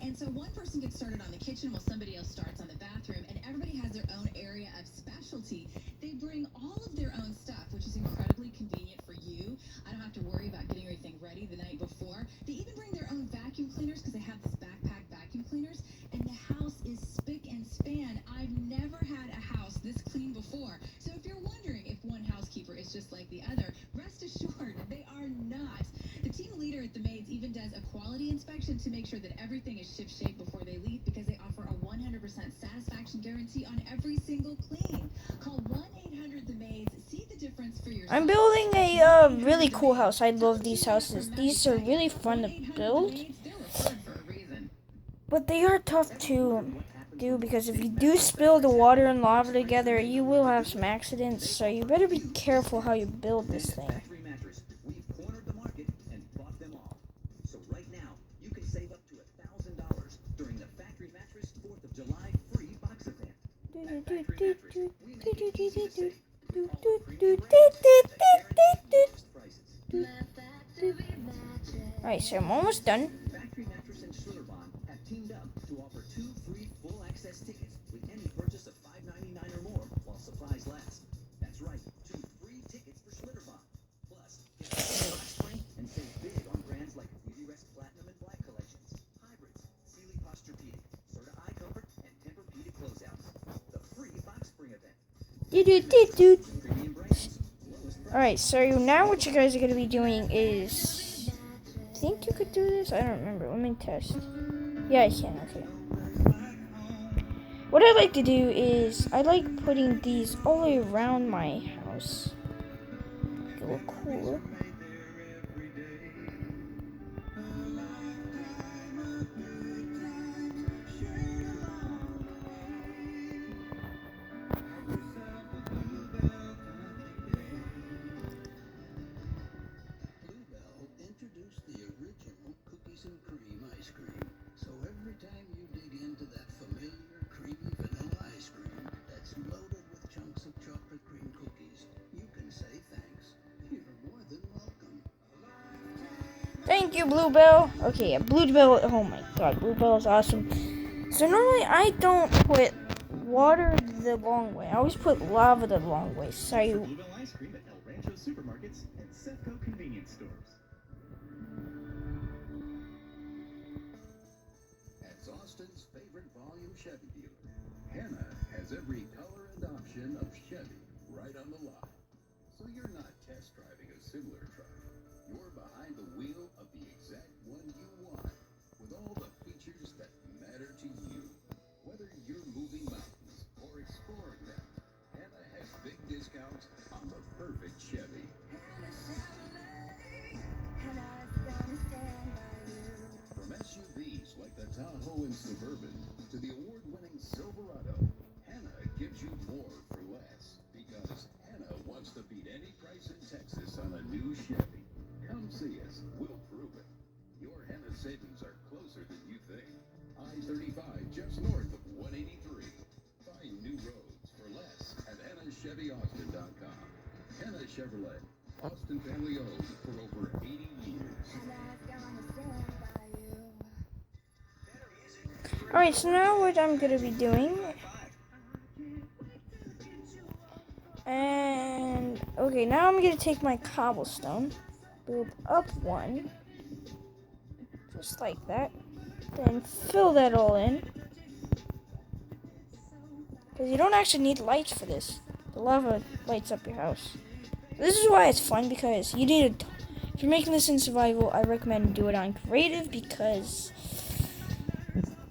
And so one person gets started on the kitchen while somebody else starts on the bathroom, and everybody has their own area of specialty. They bring all of their own stuff, which is incredibly convenient for you. I don't have to worry about getting everything ready the night before. They even bring their own vacuum cleaners because they have this backpack vacuum cleaners, and the house is spick and span. I've never had a house this clean before. So if you're wondering if one housekeeper is just like the other, rest assured they are not. The team leader at the Maids even does a quality inspection to make sure that everything is ship-shape before they leave, because they offer a 100% satisfaction guarantee on every single clean. Call 1-800-THE-MAIDS. See the difference for yourself. I'm building a really cool house. I love these houses. These are really fun to build, but they are tough to do because if you do spill the water and lava together, you will have some accidents. So you better be careful how you build this thing. Alright, so I'm almost done. Factory Mattress and Schlitterbahn have teamed up to offer 2 free full access tickets with any purchase of $5.99 or more while supplies last. That's right, 2 free tickets for Schlitterbahn. Plus, get a box spring and save big on brands like Beautyrest Platinum and Black Collections, Hybrids, Sealy Posturepedic, Serta Eye Comfort, and Tempur-Pedic closeouts. The free box spring event. Premium brands. Alright, so now what you guys are going to be doing is... I think you could do this? I don't remember. Let me test. Yeah, I can. Okay. What I like to do is I like putting these all the way around my house. Make it look cool. Thank you, Bluebell. Okay, yeah, Bluebell. Oh my god, Bluebell is awesome. So normally I don't put water the long way. I always put lava the long way. So Bluebell ice cream at El Rancho supermarkets and Cefco convenience stores. As Austin's favorite volume Chevy dealer, Hannah has every color and option of Chevy right on the lot. So you're not test driving a similar truck. You're behind the wheel of the exact one you want, with all the features that matter to you. Whether you're moving mountains or exploring them, Hannah has big discounts on the perfect Chevy. From SUVs like the Tahoe and Suburban to the award-winning Silverado, Hannah gives you more for less, because Hannah wants to beat any price in Texas on a new Chevy. Come see us. We'll prove it. Your Hannah savings are closer than you think. I-35 just north of 183. Find new roads for less at HannahChevyAustin.com. Hannah Chevrolet. Austin family owned for over 80 years. alright, so now what I'm gonna be doing, and okay, now I'm gonna take my cobblestone, build up one, just like that, then fill that all in, because you don't actually need lights for this. The lava lights up your house. This is why it's fun, because you need if you're making this in survival, I recommend do it on creative, because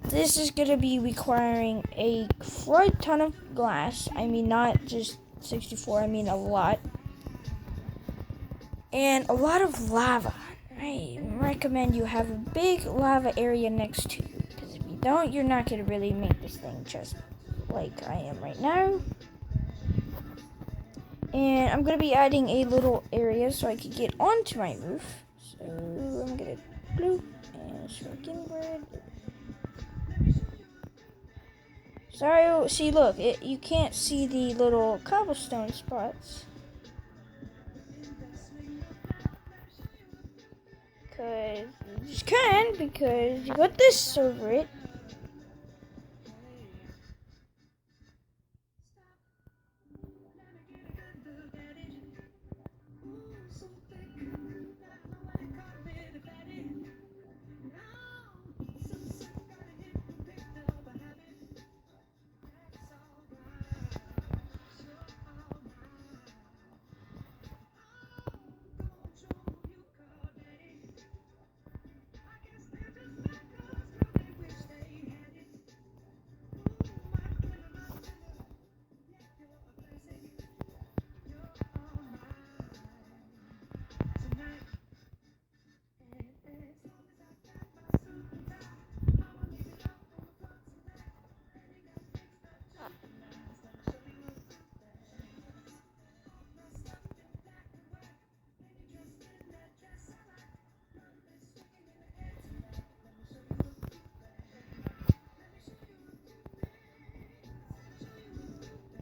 this is going to be requiring a crud ton of glass. I mean, not just 64, I mean a lot. And a lot of lava. I recommend you have a big lava area next to you, because if you don't, you're not going to really make this thing just like I am right now. And I'm going to be adding a little area so I can get onto my roof. So I'm going to glue and strike inward. Sorry, see, look, you can't see the little cobblestone spots, because Just can, because you got this over it.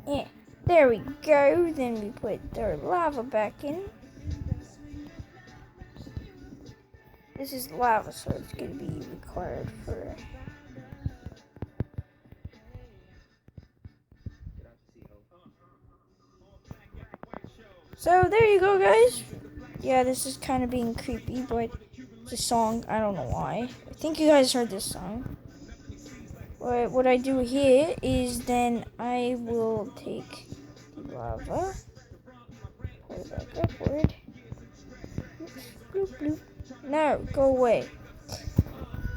Yeah, there we go. Then we put our lava back in. This is lava, so it's going to be required for... So there you go, guys. Yeah, this is kind of being creepy, but it's a song. I don't know why. I think you guys heard this song. But what I do here is then I will take the lava, pull it back upward. Bloop, bloop. No, go away.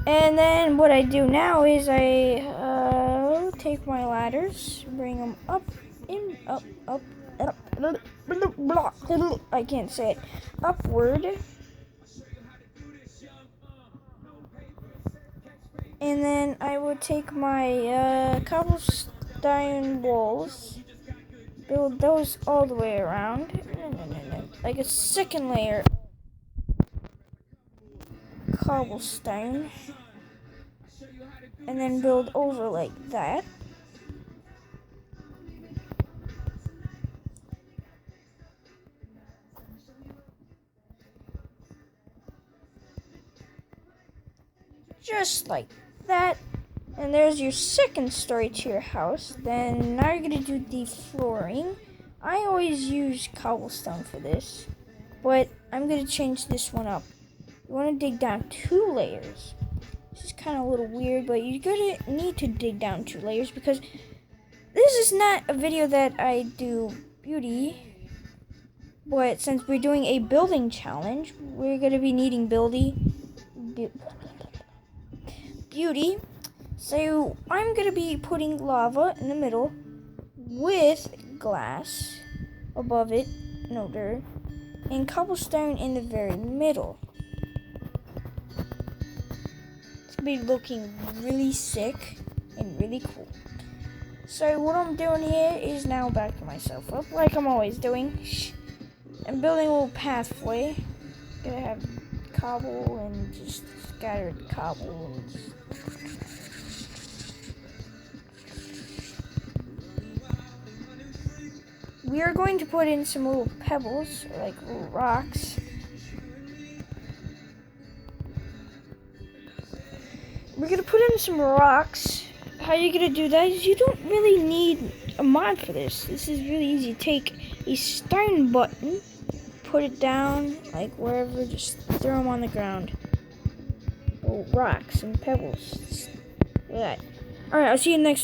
And then what I do now is I take my ladders, bring them up, in, up, I can't say it, upward. And then I would take my cobblestone walls, build those all the way around, like a second layer of cobblestone, and then build over like that. Just like that. And there's your second story to your house. Then now you're gonna do the flooring. I always use cobblestone for this, but I'm gonna change this one up. You wanna dig down 2 layers. This is kind of a little weird, but you're gonna need to dig down 2 layers because this is not a video that I do beauty. But since we're doing a building challenge, we're gonna be needing beauty. So I'm gonna be putting lava in the middle with glass above it, no dirt, and cobblestone in the very middle. It's gonna be looking really sick and really cool. So what I'm doing here is now backing myself up like I'm always doing. I'm building a little pathway. Gonna have cobble and just scattered cobble and just... We are going to put in some little pebbles, or like little rocks. We're going to put in some rocks. How you're going to do that is you don't really need a mod for this. This is really easy. Take a stone button, put it down, like wherever, just throw them on the ground. Little rocks and pebbles. Just like that. Alright, I'll see you next